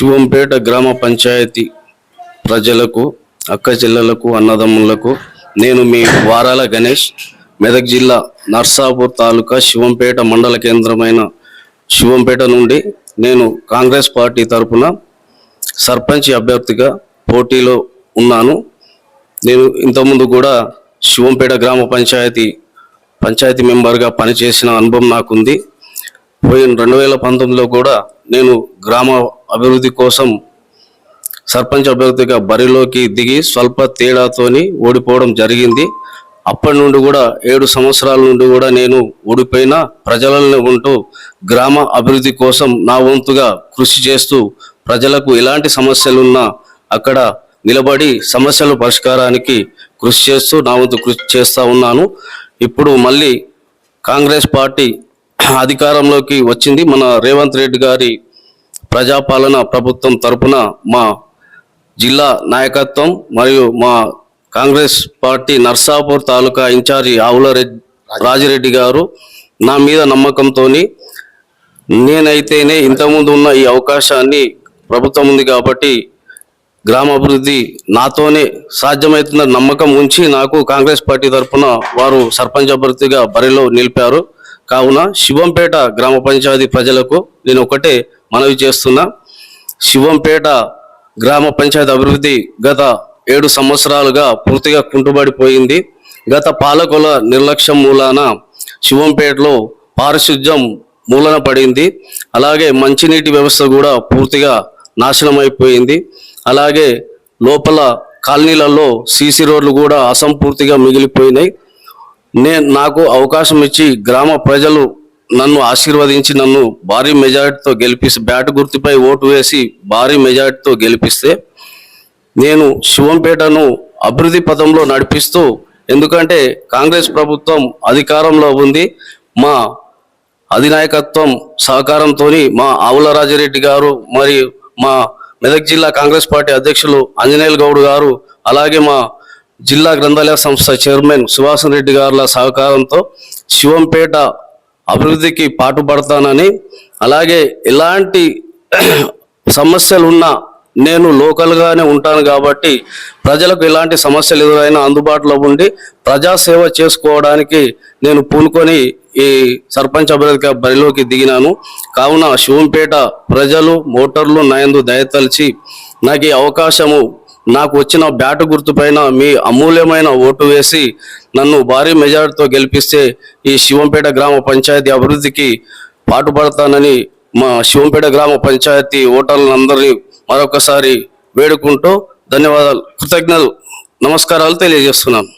శివంపేట గ్రామ పంచాయతీ ప్రజలకు, అక్క చెల్లెలకు, అన్నదమ్ములకు నేను మీ వారాల గణేష్, మెదక్ జిల్లా నర్సాపూర్ తాలూకా శివంపేట మండల కేంద్రమైన శివంపేట నుండి నేను కాంగ్రెస్ పార్టీ తరఫున సర్పంచ్ అభ్యర్థిగా పోటీలో ఉన్నాను. నేను ఇంతకుముందు కూడా శివంపేట గ్రామ పంచాయతీ మెంబర్గా పనిచేసిన అనుభవం నాకుంది. 2019లో కూడా నేను గ్రామ అభివృద్ధి కోసం సర్పంచ్ అభ్యర్థిగా బరిలోకి దిగి స్వల్ప తేడాతోని ఓడిపోవడం జరిగింది. అప్పటి నుండి కూడా 7 సంవత్సరాల నుండి కూడా నేను ఓడిపోయిన ప్రజలలో ఉంటూ గ్రామ అభివృద్ధి కోసం నా వంతుగా కృషి చేస్తూ ప్రజలకు ఎలాంటి సమస్యలున్నా అక్కడ నిలబడి సమస్యల పరిష్కారానికి కృషి చేస్తూ నా వంతు కృషి చేస్తూ ఉన్నాను. ఇప్పుడు మళ్ళీ కాంగ్రెస్ పార్టీ అధికారంలోకి వచ్చింది. మన రేవంత్ రెడ్డి గారి ప్రజాపాలన ప్రభుత్వం తరపున మా జిల్లా నాయకత్వం మరియు మా కాంగ్రెస్ పార్టీ నర్సాపూర్ తాలూకా ఇన్ఛార్జి ఆవుల రాజిరెడ్డి గారు నా మీద నమ్మకంతో నేనైతేనే ఇంతకుముందు ఉన్న ఈ అవకాశాన్ని ప్రభుత్వం ఉంది కాబట్టి గ్రామాభివృద్ధి నాతోనే సాధ్యమవుతున్న నమ్మకం ఉంచి నాకు కాంగ్రెస్ పార్టీ తరఫున వారు సర్పంచ్ అభ్యర్థిగా బరిలో నిలిపారు. కావున శివంపేట గ్రామ పంచాయతీ ప్రజలకు నేను ఒకటే మనవి చేస్తున్నా, శివంపేట గ్రామ పంచాయతీ అభివృద్ధి గత 7 సంవత్సరాలుగా పూర్తిగా కుంటుబడిపోయింది. గత పాలకుల నిర్లక్ష్యం మూలాన శివంపేటలో పారిశుధ్యం మూలన పడింది. అలాగే మంచినీటి వ్యవస్థ కూడా పూర్తిగా నాశనం అయిపోయింది. అలాగే లోపల కాలనీలలో సీసీ రోడ్లు కూడా అసంపూర్తిగా మిగిలిపోయినాయి. నాకు అవకాశం ఇచ్చి గ్రామ ప్రజలు నన్ను ఆశీర్వదించి నన్ను భారీ మెజారిటీతో గెలిపిస్తే, బ్యాట్ గుర్తుపై ఓటు వేసి భారీ మెజారిటీతో గెలిపిస్తే నేను శివంపేటను అభివృద్ధి పథంలో నడిపిస్తూ, ఎందుకంటే కాంగ్రెస్ ప్రభుత్వం అధికారంలో ఉంది, మా అధినాయకత్వం సహకారంతో మా ఆవుల రాజిరెడ్డి గారు మరియు మా మెదక్ జిల్లా కాంగ్రెస్ పార్టీ అధ్యక్షులు ఆంజనేయులు గౌడ్ గారు, అలాగే మా జిల్లా గ్రంథాలయ సంస్థ చైర్మన్ సువాసన్ రెడ్డి గారుల సహకారంతో శివంపేట అభివృద్ధికి పాటుపడతానని, అలాగే ఎలాంటి సమస్యలు ఉన్నా నేను లోకల్గానే ఉంటాను కాబట్టి ప్రజలకు ఎలాంటి సమస్యలు ఎదురైనా అందుబాటులో ఉండి ప్రజాసేవ చేసుకోవడానికి నేను పూనుకొని ఈ సర్పంచ్ అభ్యర్థిగా బరిలోకి దిగినాను. కావున శివంపేట ప్రజలు, ఓటర్లు నాయందు దయతలిచి నాకు ఈ అవకాశము, నాకు వచ్చిన బ్యాటు గుర్తుపైన మీ అమూల్యమైన ఓటు వేసి నన్ను భారీ మెజారిటీతో గెలిపిస్తే ఈ శివంపేట గ్రామ పంచాయతీ అభివృద్ధికి పాటుపడతానని మా శివంపేట గ్రామ పంచాయతీ ఓటర్లందరినీ మరొకసారి వేడుకుంటూ ధన్యవాదాలు, కృతజ్ఞతలు, నమస్కారాలు తెలియజేస్తున్నాను.